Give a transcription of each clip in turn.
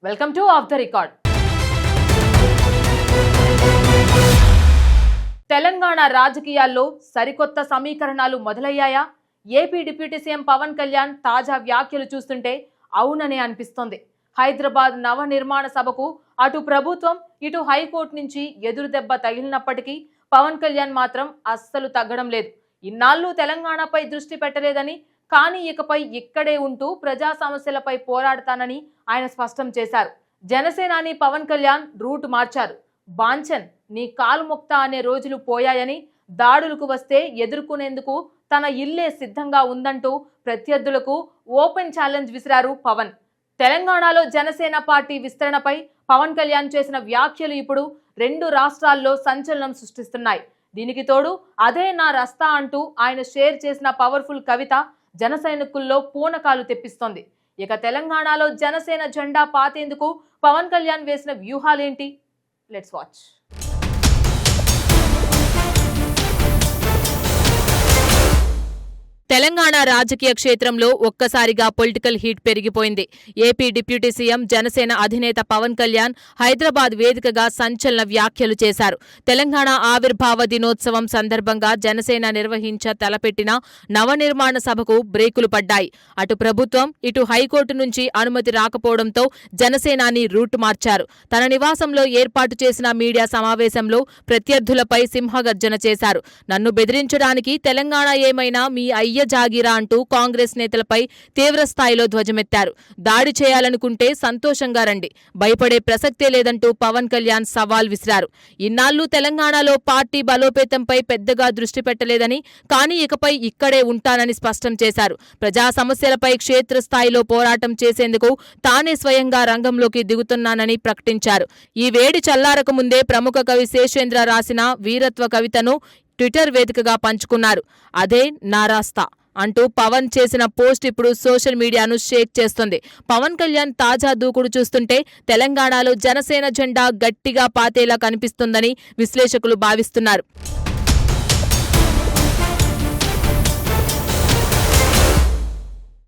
Welcome to off the record. Telangana రాజకీయాల్లో సరికొత్త సమీకరణాలు మొదలయ్యాయా? AP deputy CM Pawan Kalyan తాజా వ్యాఖ్యలు చూస్తుంటే అవుననే అనిపిస్తోంది. హైదరాబాద్ నవ నిర్మాణ సభకు అటు ప్రభుత్వం ఇటు హైకోర్టు నుంచి ఎదురు దెబ్బ తగిలినప్పటికీ పవన్ కళ్యాణ్ మాత్రం అస్సలు తగ్గడం లేదు. ఇన్నాళ్ళు తెలంగాణపై దృష్టి పెట్టలేదని, కానీ ఇకపై ఇక్కడే ఉంటూ ప్రజా సమస్యలపై పోరాడతానని ఆయన స్పష్టం చేశారు. జనసేనాని పవన్ కళ్యాణ్ రూట్ మార్చారు. బాంచన్ నీ కాలు మొక్తా అనే రోజులు పోయాయని, దాడులకు వస్తే ఎదుర్కొనేందుకు తన ఇల్లే సిద్ధంగా ఉందంటూ ప్రత్యర్థులకు ఓపెన్ ఛాలెంజ్ విసిరారు పవన్. తెలంగాణలో జనసేన పార్టీ విస్తరణపై పవన్ కళ్యాణ్ చేసిన వ్యాఖ్యలు ఇప్పుడు 2 రాష్ట్రాల్లో సంచలనం సృష్టిస్తున్నాయి. దీనికి తోడు అదే నా రస్తా అంటూ ఆయన షేర్ చేసిన పవర్ఫుల్ కవిత జన సైనికుల్లో పూనకాలు తెప్పిస్తోంది. ఇక తెలంగాణలో జనసేన జెండా పాతేందుకు పవన్ కళ్యాణ్ వేసిన వ్యూహాలేంటి? Let's watch. తెలంగాణ రాజకీయ క్షేత్రంలో ఒక్కసారిగా పొలిటికల్ హీట్ పెరిగిపోయింది. ఏపీ డిప్యూటీ సీఎం జనసేన అధినేత పవన్ కళ్యాణ్ హైదరాబాద్ వేదికగా సంచలన వ్యాఖ్యలు చేశారు. తెలంగాణ ఆవిర్భావ దినోత్సవం సందర్భంగా జనసేన తలపెట్టిన నవనిర్మాణ సభకు బ్రేకులు పడ్డాయి. అటు ప్రభుత్వం ఇటు హైకోర్టు నుంచి అనుమతి రాకపోవడంతో జనసేనాని రూట్ మార్చారు. తన నివాసంలో ఏర్పాటు చేసిన మీడియా సమావేశంలో ప్రత్యర్థులపై సింహగర్జన చేశారు. నన్ను బెదిరించడానికి తెలంగాణ ఏమైనా మీ జాగిరా అంటూ కాంగ్రెస్ నేతలపై తీవ్రస్థాయిలో ధ్వజమెత్తారు. దాడి చేయాలనుకుంటే సంతోషంగా రండి, భయపడే ప్రసక్తే లేదంటూ పవన్ కళ్యాణ్ సవాల్ విసిరారు. ఇన్నాళ్లు తెలంగాణలో పార్టీ బలోపేతంపై పెద్దగా దృష్టి పెట్టలేదని, కానీ ఇకపై ఇక్కడే ఉంటానని స్పష్టం చేశారు. ప్రజా సమస్యలపై క్షేత్రస్థాయిలో పోరాటం చేసేందుకు తానే స్వయంగా రంగంలోకి దిగుతున్నానని ప్రకటించారు. ఈ వేడి చల్లారక ముందే ప్రముఖ కవి శేషేంద్ర రాసిన వీరత్వ కవితను ట్విట్టర్ వేదికగా పంచుకున్నారు. అదే నా రాస్తా అంటూ పవన్ చేసిన పోస్ట్ ఇప్పుడు సోషల్ మీడియాను షేక్ చేస్తుంది. పవన్ కళ్యాణ్ తాజా దూకుడు చూస్తుంటే తెలంగాణలో జనసేన జెండా గట్టిగా పాతేలా కనిపిస్తుందని విశ్లేషకులు భావిస్తున్నారు.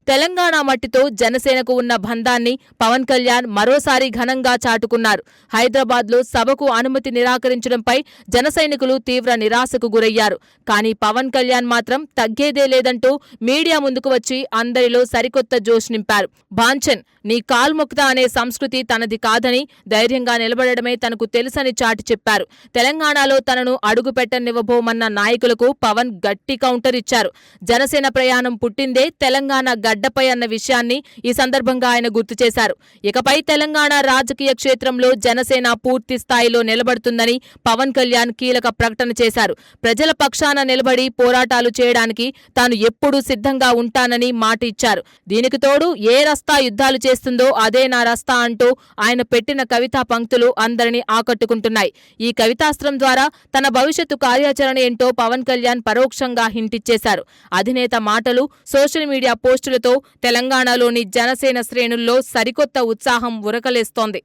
తెలంగాణ మట్టితో జనసేనకు ఉన్న బంధాన్ని పవన్ కళ్యాణ్ మరోసారి ఘనంగా చాటుకున్నారు. హైదరాబాద్లో సభకు అనుమతి నిరాకరించడంపై జన సైనికులు తీవ్ర నిరాశకు గురయ్యారు. కానీ పవన్ కళ్యాణ్ మాత్రం తగ్గేదే లేదంటూ మీడియా ముందుకు వచ్చి అందరిలో సరికొత్త జోష్ నింపారు. బాంచన్ నీ కాల్ముక్త అనే సంస్కృతి తనది కాదని, ధైర్యంగా నిలబడమే తనకు తెలుసని చాటి చెప్పారు. తెలంగాణలో తనను అడుగు పెట్టనివ్వబోమన్న నాయకులకు పవన్ గట్టి కౌంటర్ ఇచ్చారు. జనసేన ప్రయాణం పుట్టిందే తెలంగాణ గడ్డపై అన్న విషయాన్ని ఈ సందర్భంగా ఆయన గుర్తు చేశారు. ఇకపై తెలంగాణ రాజకీయ క్షేత్రంలో జనసేన పూర్తి స్థాయిలో నిలబడుతుందని పవన్ కళ్యాణ్ కీలక ప్రకటన చేశారు. ప్రజల పక్షాన నిలబడి పోరాటాలు చేయడానికి తాను ఎప్పుడూ సిద్ధంగా ఉంటానని మాట ఇచ్చారు. దీనికి తోడు ఏ రస్తా యుద్ధాలు చేస్తుందో అదే నా రస్తా అంటూ ఆయన పెట్టిన కవితా పంక్తులు అందరినీ ఆకట్టుకుంటున్నాయి. ఈ కవితాస్త్రం ద్వారా తన భవిష్యత్తు కార్యాచరణ ఏంటో పవన్ కళ్యాణ్ పరోక్షంగా హింటిచ్చేశారు. అధినేత మాటలు, సోషల్ మీడియా పోస్టులతో తెలంగాణలోని జనసేన శ్రేణుల్లో సరికొత్త ఉత్సాహం ఉరకలేస్తోంది.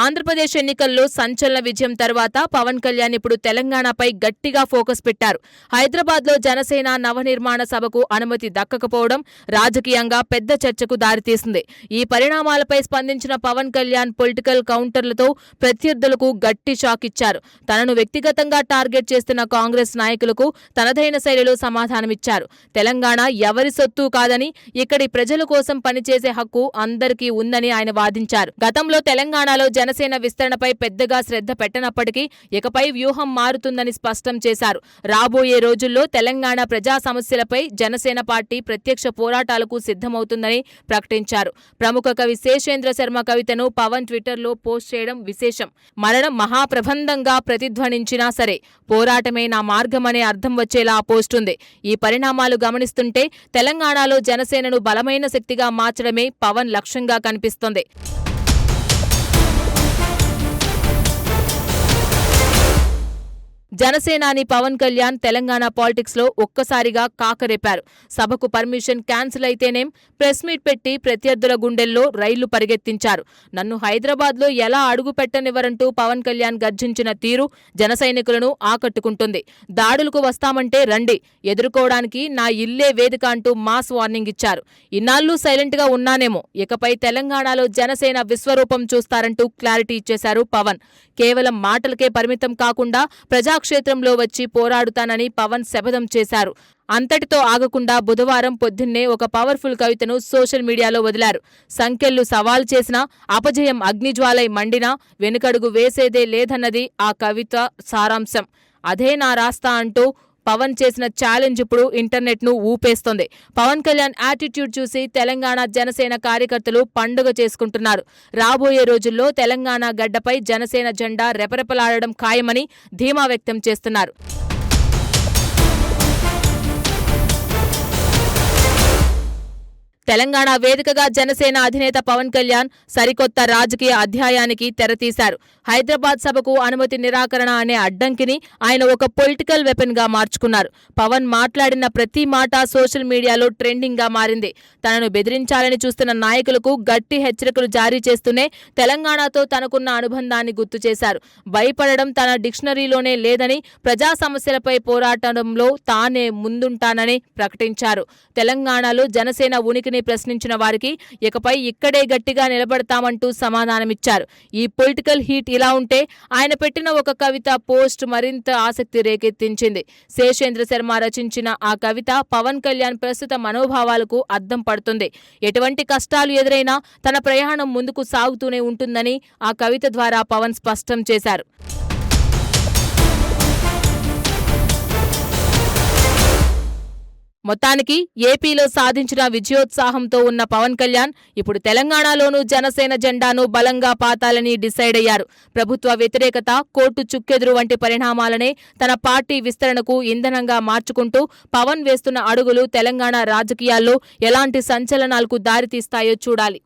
ఆంధ్రప్రదేశ్ ఎన్నికల్లో సంచలన విజయం తర్వాత పవన్ కళ్యాణ్ ఇప్పుడు తెలంగాణపై గట్టిగా ఫోకస్ పెట్టారు. హైదరాబాద్లో జనసేన నవనిర్మాణ సభకు అనుమతి దక్కకపోవడం రాజకీయంగా పెద్ద చర్చకు దారితీసింది. ఈ పరిణామాలపై స్పందించిన పవన్ కళ్యాణ్ పొలిటికల్ కౌంటర్లతో ప్రత్యర్థులకు గట్టి షాక్ ఇచ్చారు. తనను వ్యక్తిగతంగా టార్గెట్ చేస్తున్న కాంగ్రెస్ నాయకులకు తనదైన శైలిలో సమాధానమిచ్చారు. తెలంగాణ ఎవరి సొత్తు కాదని, ఇక్కడి ప్రజల కోసం పనిచేసే హక్కు అందరికీ ఉందని ఆయన వాదించారు. గతంలో తెలంగాణలో జనసేన విస్తరణపై పెద్దగా శ్రద్ధ పెట్టనప్పటికీ ఇకపై వ్యూహం మారుతుందని స్పష్టం చేశారు. రాబోయే రోజుల్లో తెలంగాణ ప్రజా సమస్యలపై జనసేన పార్టీ ప్రత్యక్ష పోరాటాలకు సిద్ధమవుతుందని ప్రకటించారు. ప్రముఖ కవి శేషేంద్ర శర్మ కవితను పవన్ ట్విట్టర్లో పోస్ట్ చేయడం విశేషం. మరణం మహాప్రబంధంగా ప్రతిధ్వనించినా సరే పోరాటమే నా మార్గమనే అర్థం వచ్చేలా ఆ పోస్ట్ ఉంది. ఈ పరిణామాలు గమనిస్తుంటే తెలంగాణలో జనసేనను బలమైన శక్తిగా మార్చడమే పవన్ లక్ష్యంగా కనిపిస్తోంది. జనసేనాని పవన్ కళ్యాణ్ తెలంగాణ పాలిటిక్స్ లో ఒక్కసారిగా కాకరేపారు. సభకు పర్మిషన్ క్యాన్సిల్ అయితేనేం ప్రెస్ మీట్ పెట్టి ప్రత్యర్థుల గుండెల్లో రైళ్లు పరిగెత్తించారు. నన్ను హైదరాబాద్ లో ఎలా అడుగు పెట్టనివ్వరంటూ పవన్ కళ్యాణ్ గర్జించిన తీరు జన సైనికులను ఆకట్టుకుంటుంది. దాడులకు వస్తామంటే రండి, ఎదుర్కోవడానికి నా ఇల్లే వేదిక అంటూ మాస్ వార్నింగ్ ఇచ్చారు. ఇన్నాళ్లు సైలెంట్ గా ఉన్నానేమో, ఇకపై తెలంగాణలో జనసేన విశ్వరూపం చూస్తారంటూ క్లారిటీ ఇచ్చేశారు పవన్. కేవలం మాటలకే పరిమితం కాకుండా ప్రజాక్షేత్రంలో వచ్చి పోరాడుతానని పవన్ శపథం చేశారు. అంతటితో ఆగకుండా బుధవారం పొద్దున్నే ఒక పవర్ఫుల్ కవితను సోషల్ మీడియాలో వదిలారు. సంఖ్యలు సవాల్ చేసినా, అపజయం అగ్నిజ్వాలై మండినా వెనుకడుగు వేసేదే లేదన్నది ఆ కవిత సారాంశం. అదే నా రాస్తా అంటూ పవన్ చేసిన ఛాలెంజ్ ఇప్పుడు ఇంటర్నెట్ ను ఊపేస్తోంది. పవన్ కళ్యాణ్ యాటిట్యూడ్ చూసి తెలంగాణ జనసేన కార్యకర్తలు పండుగ చేసుకుంటున్నారు. రాబోయే రోజుల్లో తెలంగాణ గడ్డపై జనసేన జెండా రెపరెపలాడడం ఖాయమని ధీమా వ్యక్తం చేస్తున్నారు. తెలంగాణ వేదికగా జనసేన అధినేత పవన్ కళ్యాణ్ సరికొత్త రాజకీయ అధ్యాయానికి తెరతీశారు. హైదరాబాద్ సభకు అనుమతి నిరాకరణ అనే అడ్డంకిని ఆయన ఒక పొలిటికల్ వెపన్ గా మార్చుకున్నారు. పవన్ మాట్లాడిన ప్రతి మాట సోషల్ మీడియాలో ట్రెండింగ్ గా మారింది. తనను బెదిరించాలని చూస్తున్న నాయకులకు గట్టి హెచ్చరికలు జారీ చేస్తూనే తెలంగాణతో తనకున్న అనుబంధాన్ని గుర్తు చేశారు. భయపడడం తన డిక్షనరీలోనే లేదని, ప్రజా సమస్యలపై పోరాటంలో తానే ముందుంటానని ప్రకటించారు. తెలంగాణలో జనసేన ఉనికిని ప్రశ్నించిన వారికి ఇకపై ఇక్కడే గట్టిగా నిలబడతామంటూ సమాధానమిచ్చారు. ఈ పొలిటికల్ హీట్ ఇలా ఉంటే ఆయన పెట్టిన ఒక కవిత పోస్ట్ మరింత ఆసక్తి రేకెత్తించింది. శేషేంద్ర శర్మ రచించిన ఆ కవిత పవన్ కళ్యాణ్ ప్రస్తుత మనోభావాలకు అద్దం పడుతుంది. ఎటువంటి కష్టాలు ఎదురైనా తన ప్రయాణం ముందుకు సాగుతూనే ఉంటుందని ఆ కవిత ద్వారా పవన్ స్పష్టం చేశారు. మొత్తానికి ఏపీలో సాధించిన విజయోత్సాహంతో ఉన్న పవన్ కళ్యాణ్ ఇప్పుడు తెలంగాణలోనూ జనసేన జెండాను బలంగా పాతాలని డిసైడ్ అయ్యారు. ప్రభుత్వ వ్యతిరేకత, కోర్టు చుక్కెదురు వంటి పరిణామాలనే తన పార్టీ విస్తరణకు ఇంధనంగా మార్చుకుంటూ పవన్ వేస్తున్న అడుగులు తెలంగాణ రాజకీయాల్లో ఎలాంటి సంచలనాలకు దారితీస్తాయో చూడాలి.